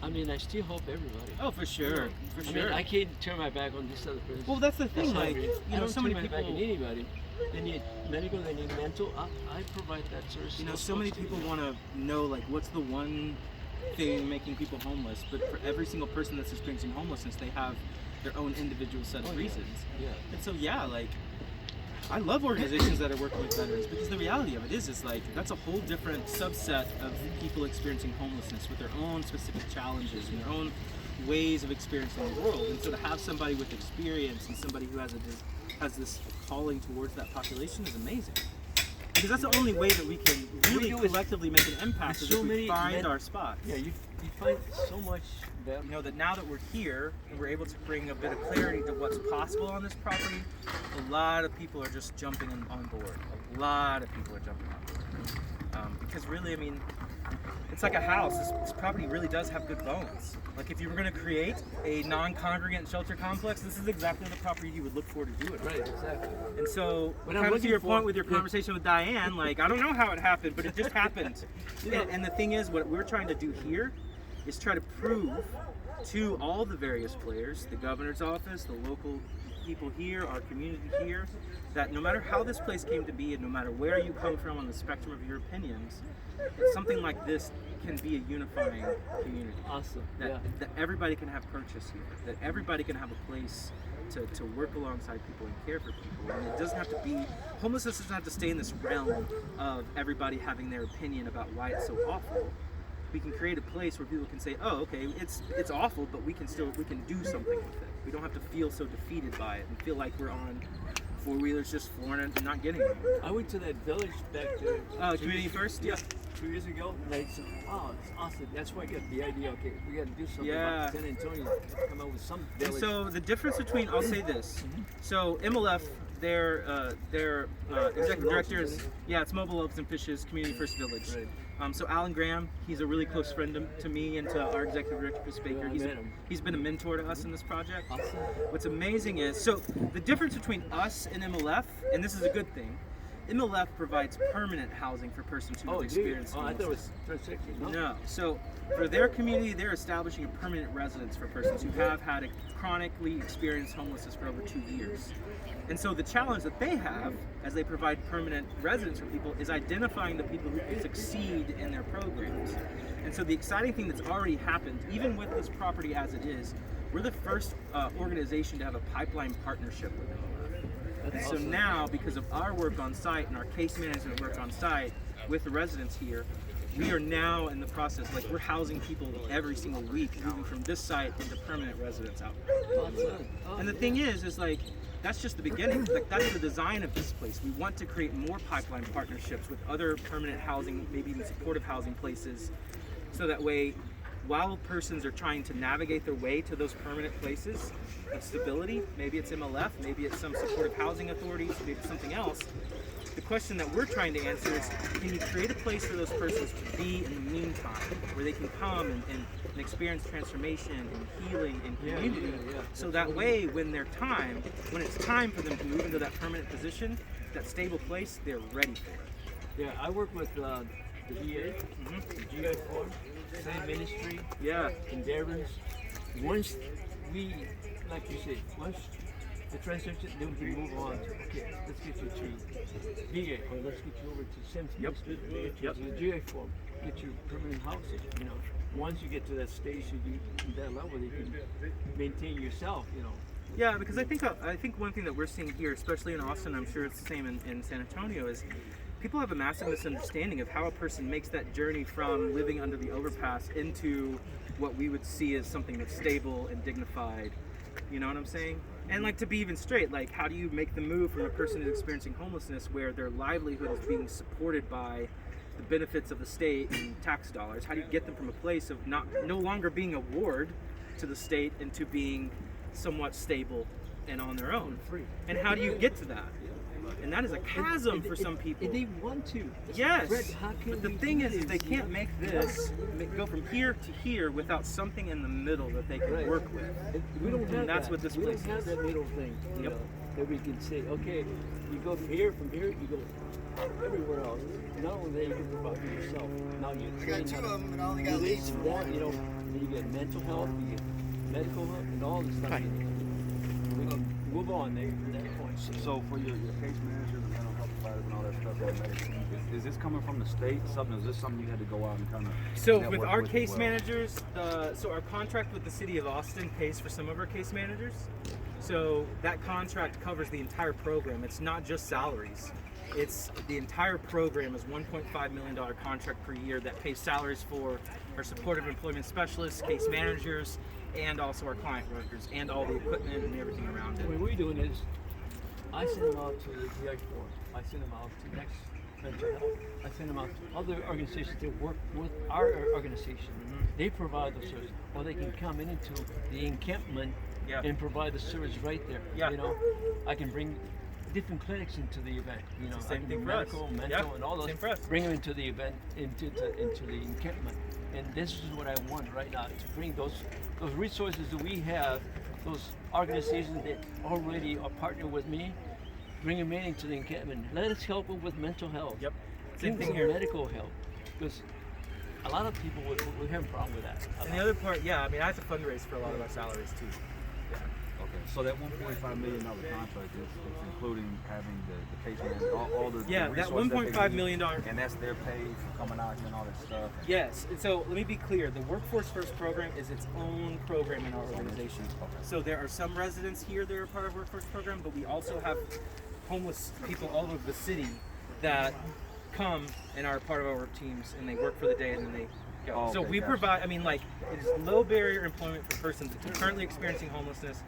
I mean, I still help everybody. oh, for sure, for I sure. mean, I can't turn my back on this other person. Well, that's the thing, not like, me. you I know, don't so turn many my people, back on anybody. They need medical, they need mental. I provide that service. you know, so many people want to know, like, what's the one thing making people homeless, but for every single person that's experiencing homelessness, they have their own individual set of Oh, yeah. reasons. Yeah. And so, yeah, like, I love organizations that are working with veterans, because the reality of it is like, that's a whole different subset of people experiencing homelessness with their own specific challenges and their own ways of experiencing the world. And so to have somebody with experience and somebody who has this calling towards that population is amazing. Because that's the only way that we can really do is- collectively make an impact, with is so if we many find men- our spots. Yeah, you find so much You know, that now that we're here and we're able to bring a bit of clarity to what's possible on this property, a lot of people are just jumping on board. A lot of people are jumping on board. Because really, I mean, it's like a house. This property really does have good bones. Like, if you were going to create a non-congregant shelter complex, this is exactly the property you would look for to do it on. Right, exactly. And so, What I'm kind of to looking your for- point with your conversation with Diane, like, I don't know how it happened, but it just happened. And the thing is, what we're trying to do here is try to prove to all the various players, the governor's office, the local people here, our community here, that no matter how this place came to be and no matter where you come from on the spectrum of your opinions, something like this can be a unifying community. Awesome. That, Yeah. that everybody can have purchase here, that everybody can have a place to work alongside people and care for people. And it doesn't have to be, homelessness doesn't have to stay in this realm of everybody having their opinion about why it's so awful. We can create a place where people can say, oh, okay, it's awful, but we can do something with it. We don't have to feel so defeated by it and feel like we're on four-wheelers just flooring it and not getting anywhere. I went to that village back there. Community First? Yeah, 2 years ago. And I said, oh, it's awesome. That's why I got the idea. Okay, we got to do something Yeah. about San Antonio. Come up with some And village. so the difference between, I'll say this, so MLF, their executive director is, isn't it? yeah, it's Mobile Loaves and Fishes Community First Village. Right. So Alan Graham, he's a really close friend to me and to our executive director, Chris Baker. Yeah, I met him. He's been a mentor to us in this project. Awesome. What's amazing is, so the difference between us and MLF, and this is a good thing, MLF provides permanent housing for persons who have Oh, dude. experienced Oh, I thought it homelessness. was transaction. No. So for their community, they're establishing a permanent residence for persons who have had a chronically experienced homelessness for over 2 years. And so the challenge that they have as they provide permanent residence for people is identifying the people who can succeed in their programs. And so the exciting thing that's already happened, even with this property as it is, we're the first organization to have a pipeline partnership with MLF. And so now, because of our work on site and our case management work on site with the residents here, we are now in the process, like, we're housing people every single week, moving from this site into permanent residence out there. And the thing is like, that's just the beginning. Like, that's the design of this place. We want to create more pipeline partnerships with other permanent housing, maybe even supportive housing places, so that way, while persons are trying to navigate their way to those permanent places of stability, maybe it's MLF, maybe it's some supportive housing authorities, maybe it's something else, the question that we're trying to answer is, can you create a place for those persons to be in the meantime, where they can come and experience transformation and healing and community, so that way when it's time for them to move into that permanent position, that stable place, they're ready for it. Yeah, I work with the VA, the GI Forum, same ministry, Yeah, endeavors. Once we, like you said, once the transition, then we can move on to, okay, let's get you to VA, or let's get you over to Sims Yep. to the GI Forum, get you permanent housing, you know. Once you get to that stage, you that level, you can maintain yourself, you know. yeah, because I think one thing that we're seeing here, especially in Austin, I'm sure it's the same in San Antonio, is people have a massive misunderstanding of how a person makes that journey from living under the overpass into what we would see as something that's stable and dignified. You know what I'm saying? And like to be even straight, like how do you make the move from a person who's experiencing homelessness where their livelihood is being supported by the benefits of the state and tax dollars? How do you get them from a place of no longer being a ward to the state into being somewhat stable and on their own? Free. And how do you get to that? And that is a chasm for some people. And they want to. Yes, Fred, how can but the we thing do is this, they can't make this go from here to here without something in the middle that they can Right. work with. We don't have that's that. what this we place don't have is. that middle thing, you Yep. know, that we can say, okay, you go from here, you go everywhere else. Not only that, you can provide for yourself. Now you I train got two how of to them and I only got release leads from for that, one. you know, then you get mental health, you get medical help, and all this stuff. Right. We can move on there from that point. So for your case managers and mental health providers and all that stuff, that medicine, is this coming from the state? Something? Is this something you had to go out and kind of? So with our case managers, so our contract with the city of Austin pays for some of our case managers. So that contract covers the entire program. It's not just salaries. It's the entire program is $1.5 million contract per year that pays salaries for our supportive employment specialists, case managers, and also our client workers, and all the equipment and everything around it. What we're doing is, I send them out to the DX Board. I send them out to Next Mental Health. I send them out to other organizations that work with our organization. Mm-hmm. They provide the service, or they can come into the encampment Yeah. and provide the service right there. Yeah. You know, I can bring different clinics into the event. You know, Same I can thing do for us. medical, mental, Yeah, and all those. same for us. Bring them into the event, into the encampment. And this is what I want right now, to bring those resources that we have, those organizations that already are partnered with me, bring them into the encampment. Let us help them with mental health. Yep. Bring Same thing them here. medical help, because a lot of people would have a problem with that. And the other part, yeah, I mean, I have to fundraise for a lot of our salaries too. Okay. So that $1.5 million contract is including having the case manager, all the Yeah, the that resources they $1.5 need, million and that's their pay for coming out here and all that stuff. Yes, and so let me be clear. The Workforce First program is its own program in our organization. So there are some residents here that are part of Workforce program, but we also have homeless people all over the city that come and are part of our work teams, and they work for the day and then they go. Oh, So okay, we gotcha. provide, I mean, like, it is low barrier employment for persons currently experiencing homelessness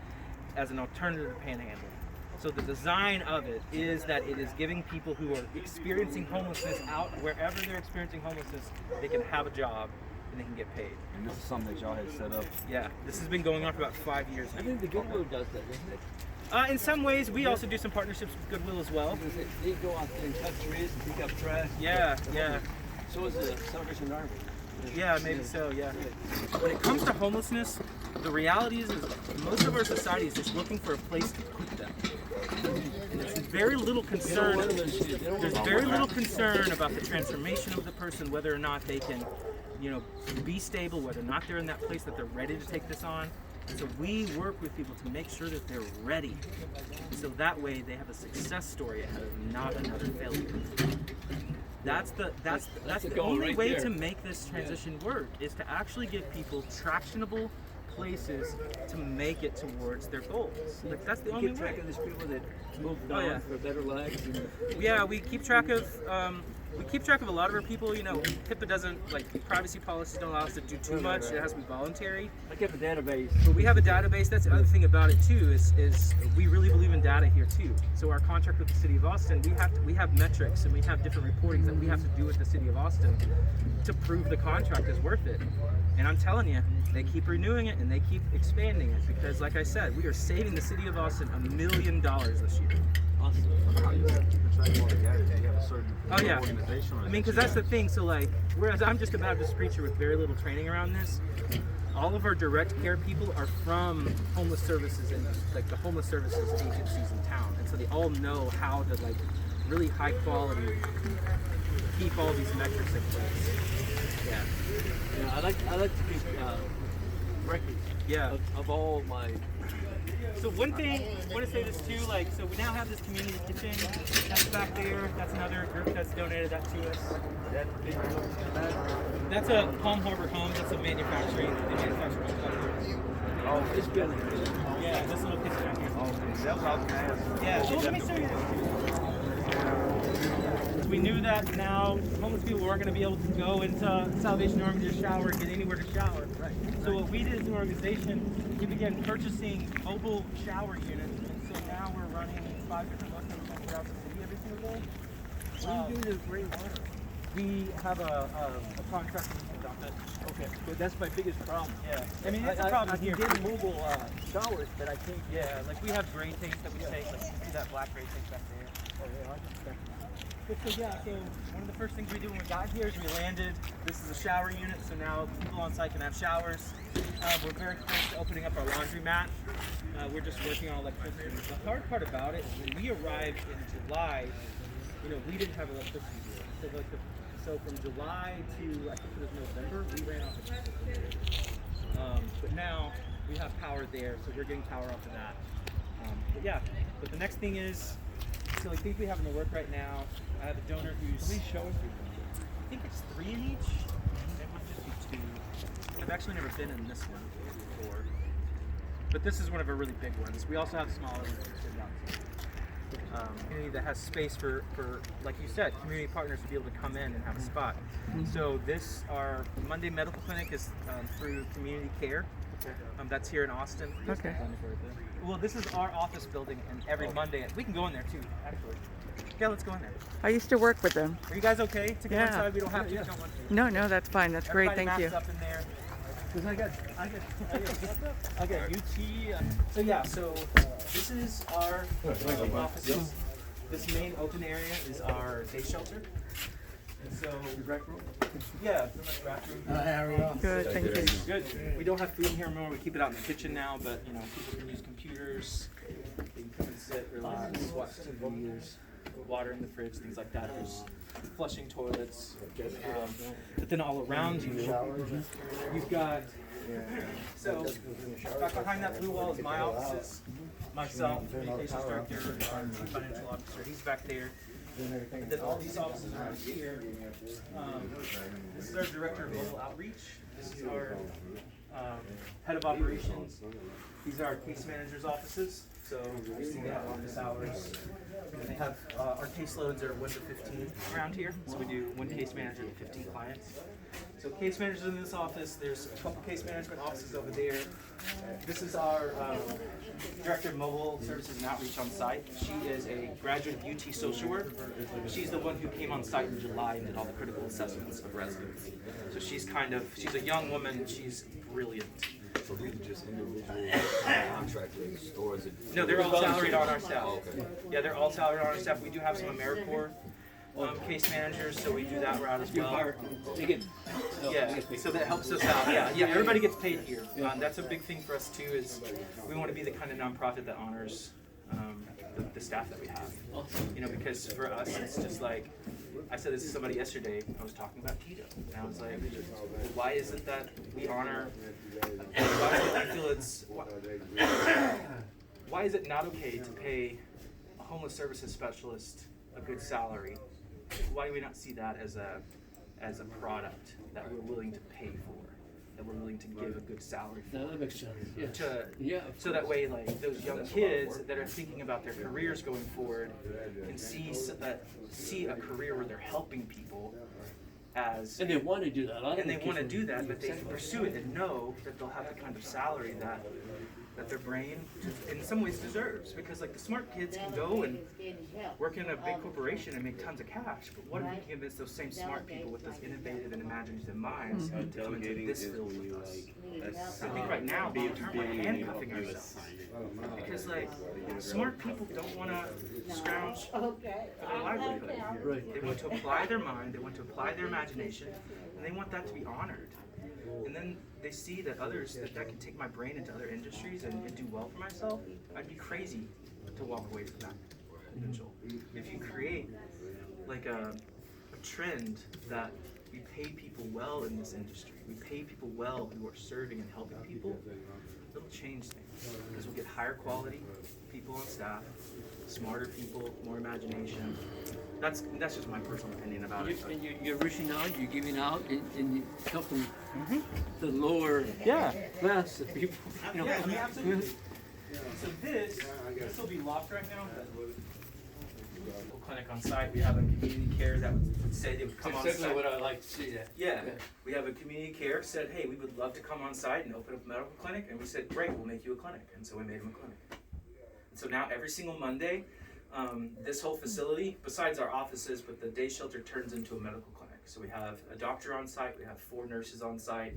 as an alternative to panhandling. So the design of it is that it is giving people who are experiencing homelessness out wherever they're experiencing homelessness, they can have a job and they can get paid. And this is something that y'all had set up. Yeah, this has been going on for about 5 years I now. think the Goodwill does that, doesn't it? In some ways, we also do some partnerships with Goodwill as well. Because they go out there and cut trees and pick up trash. Yeah, yeah. So is the Salvation Army. Yeah, maybe so, yeah. When it comes to homelessness, the reality is most of our society is just looking for a place to put them. And there's very little concern. There's very little concern about the transformation of the person, whether or not they can, you know, be stable, whether or not they're in that place that they're ready to take this on. So we work with people to make sure that they're ready. So that way they have a success story ahead of them, not another failure. That's the goal only right way there. to make this transition work, is to actually give people tractionable places to make it towards their goals. Like, that's the You only keep track way. of these people that moved Oh, on yeah. for better lives. And Yeah, we keep track of a lot of our people. You know, HIPAA doesn't, like, privacy policies don't allow us to do too much. It has to be voluntary. I kept a database. But we have a database. That's the other thing about it too, is we really believe in data here too. So our contract with the City of Austin, we have metrics and we have different reportings that we have to do with the City of Austin to prove the contract is worth it. And I'm telling you, they keep renewing it and they keep expanding it, because, like I said, we are saving the City of Austin $1 million this year. Awesome. How do you keep track of all the data? Do you have a certain Oh, yeah. organization? Or I is mean, it because that's the thing. So, like, whereas I'm just a Baptist preacher with very little training around this, all of our direct care people are from homeless services and, like, the homeless services agencies in town, and so they all know how to, like, really high quality keep all these metrics in place. Yeah. Yeah, I like to keep records Yeah. of all my. So one thing, I want to say this too, like, so we now have this community kitchen. That's back there. That's another group that's donated that to us. That's a Palm Harbor Homes. That's a manufacturing. They manufacture homes out here. Oh, This building. Yeah, this little kitchen out here. okay. That was I was gonna ask. Yeah, so let me show you this too. because we knew that now homeless people weren't going to be able to go into Salvation Army to shower and get anywhere to shower. Right. So what we did as an organization, we began purchasing mobile shower units, and so now we're running 5 different bus terminals throughout the city every single day. What do you do to gray water? We have a contract that we can dump it. Okay, but that's my biggest problem. Yeah, I mean it's a problem I here. can get mobile showers, but I can't. Yeah, like we have gray tanks that we take. Like you can see that black gray tank back there. Oh yeah, I can. But so yeah, so one of the first things we did when we got here is we landed. This is a shower unit, so now people on site can have showers. We're very close to opening up our laundromat. We're just working on electricity. The hard part about it is when we arrived in July, you know, we didn't have electricity here. So from July to I think it was November, we ran off of electricity. But now we have power there, so we're getting power off of that. But yeah, but the next thing is, so I think we have in the work right now. I have a donor who's. How many showers do you I think it's 3 in each. It would just be 2. I've actually never been in this one before, but this is one of our really big ones. We also have smaller ones community that has space for, like you said, community partners to be able to come in and have a spot. So our Monday Medical Clinic is through Community Care. That's here in Austin. Okay. Well, this is our office building, and every Monday, we can go in there too, actually. Yeah, let's go in there. I used to work with them. Are you guys okay to go Yeah. inside? We don't have to. We don't want to. No, no, that's fine. That's great. Everybody Thank you. maps up in there. Because I got UT. So yeah, this is our offices. This main open area is our day shelter. And so, yeah, pretty much rec room. Good, thank you. Good. We don't have food in here anymore. We keep it out in the kitchen now, but you know, people can use computers. They can come and sit, relax, watch TV. There's water in the fridge, things like that. There's flushing toilets. But then all around you, you've got. So, back behind that blue wall is my offices. Myself, communications director, our chief financial officer. He's back there. And then all these offices are right here. This is our director of mobile outreach. This is our head of operations. These are our case managers' offices. So you see they have office hours. And they have our caseloads are 1 to 15 around here. So we do 1 case manager to 15 clients. So case managers in this office. There's a couple case management offices over there. This is our director of mobile services and outreach on site. She is a graduate of UT social work. She's the one who came on site in July and did all the critical assessments of residents. So she's a young woman. She's brilliant. So these are just individual contractors, or is it? No, they're all salaried on our staff. Oh, okay. Yeah, they're all salaried on our staff. We do have some AmeriCorps case managers, so we do that route as well. Yeah, so that helps us out. Yeah, everybody gets paid here. That's a big thing for us too. Is we want to be the kind of nonprofit that honors the staff that we have. You know, because for us, it's just like I said this to somebody yesterday. I was talking about keto, and I was like, why is it that we honor? Why is it not okay to pay a homeless services specialist a good salary? Why do we not see that as a product that we're willing to pay for, that we're willing to give a good salary for? No, that makes sense. Yeah. So that way, like those young kids that are thinking about their careers going forward can see a career where they're helping people. And they want to do that. And they want to do that, but they can pursue it and know that they'll have the kind of salary that their brain in some ways deserves. Because like the smart kids can go and work in a big corporation and make tons of cash, but what if we can convince those same smart people with those innovative and imaginative minds to come into this field with us? I think right now we're handcuffing ourselves. Because like smart people don't want to scrounge for their livelihood. Right. They want to apply their mind, they want to apply their imagination, and they want that to be honored. And then they see that others, that can take my brain into other industries and do well for myself. I'd be crazy to walk away from that potential. If you create like a trend that we pay people well in this industry, we pay people well who are serving and helping people, it'll change things. Because we'll get higher quality people on staff, smarter people, more imagination. That's just my personal opinion about it. And you're reaching out, you're giving out, and you're helping the lower class of people. You know. Yeah, absolutely. So this will be locked right now. clinic on site. We have a community care that would say they would come on Exactly site. what I like to see that. Yeah, we have a community care said, hey, we would love to come on site and open up a medical clinic, and we said, great, we'll make you a clinic, and so we made them a clinic. And so now every single Monday, this whole facility, besides our offices, but the day shelter turns into a medical clinic. So we have a doctor on site, we have 4 nurses on site,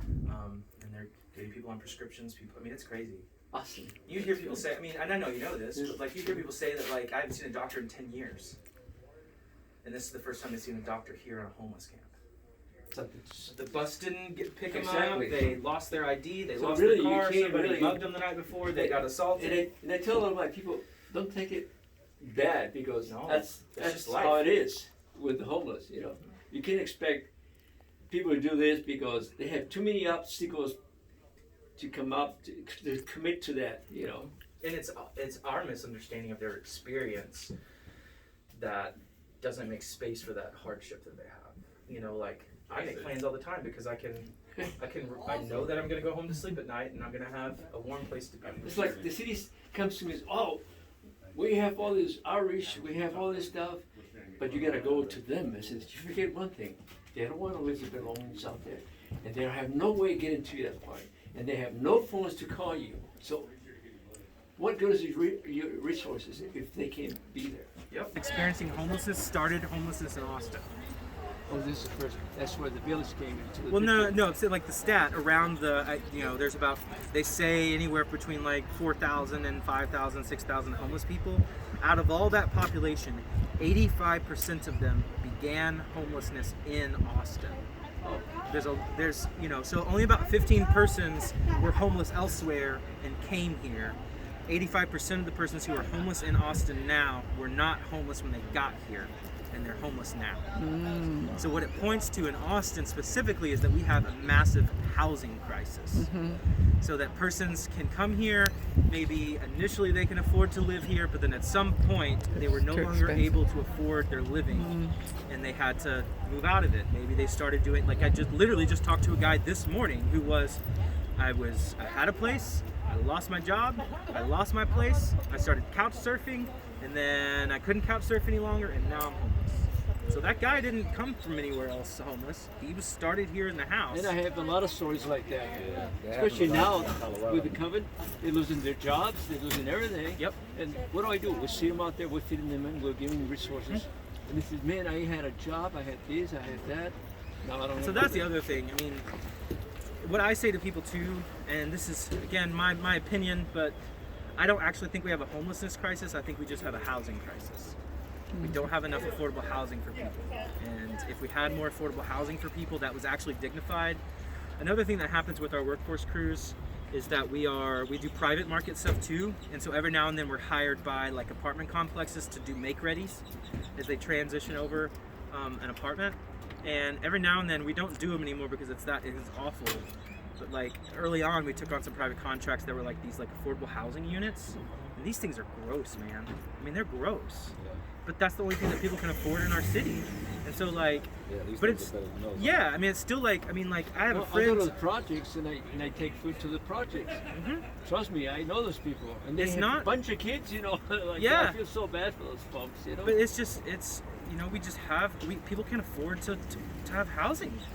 and they're getting people on prescriptions. I mean, it's crazy. Awesome. You hear people say, I mean, and I know you know this, but like you hear people say that like I haven't seen a doctor in 10 years, and this is the first time they've seen a doctor here on a homeless camp. The bus didn't pick them Exactly. up. They lost their ID. They So lost really, their you car. can't Somebody really- mugged them the night before. They got assaulted. And I tell all my people, don't take it bad because No, that's just life. how it is with the homeless. You know, you can't expect people to do this because they have too many obstacles to come up to commit to that. You know, And it's our misunderstanding of their experience that doesn't make space for that hardship that they have. You know, like I make plans all the time because I know that I'm gonna go home to sleep at night and I'm gonna have a warm place to be. it's like the city comes to me and says, "Oh, we have all this outreach, we have all this stuff, but you gotta go to them." I says, "You forget one thing: they don't want to live their belongings out there, and they have no way getting to that point, and they have no phones to call you. So, what good is your resources if they can't be there?" Yep. Experiencing homelessness started homelessness in Austin. Oh, this is the first. That's where the village came into the Well, picture. no, it's like the stat around there's about, they say anywhere between like 4,000 and 5,000, 6,000 homeless people. Out of all that population, 85% of them began homelessness in Austin. So only about 15 persons were homeless elsewhere and came here. 85% of the persons who are homeless in Austin now were not homeless when they got here, and they're homeless now. So what it points to in Austin specifically is that we have a massive housing crisis. So that persons can come here, maybe initially they can afford to live here, but then at some point they were no Too longer expensive. able to afford their living, and they had to move out of it. Maybe they started doing, like I literally just talked to a guy this morning who I had a place, I lost my job, I lost my place, I started couch surfing, and then I couldn't couch surf any longer, and now I'm homeless. So that guy didn't come from anywhere else homeless. He was started here in the house. And I have a lot of stories like that. That Especially happens a now lot in Colorado. with the COVID, they're losing their jobs, they're losing everything. Yep. And what do? We see them out there, we're feeding them in, we're giving them resources. And they says, "Man, I had a job, I had this, I had that. Now I don't have So that's the nothing." other thing. I mean, what I say to people too, and this is again my opinion, but I don't actually think we have a homelessness crisis. I think we just have a housing crisis. We don't have enough affordable housing for people. And if we had more affordable housing for people that was actually dignified. Another thing that happens with our workforce crews is that we do private market stuff too. And so every now and then we're hired by like apartment complexes to do make readies as they transition over an apartment. And every now and then we don't do them anymore because it is awful. But like early on we took on some private contracts that were like these like affordable housing units. And these things are gross, man. I mean, they're gross. But that's the only thing that people can afford in our city. And so like, Yeah, these but things it's, are better than those. yeah, I mean, it's still like, I mean, like I have Well, a I go to friend. the projects and I take food to the projects. Mhm. Trust me, I know those people. And they It's have not- a bunch of kids, you know. Like, Yeah. I feel so bad for those folks, you know. But it's we just have, people can't afford to have housing.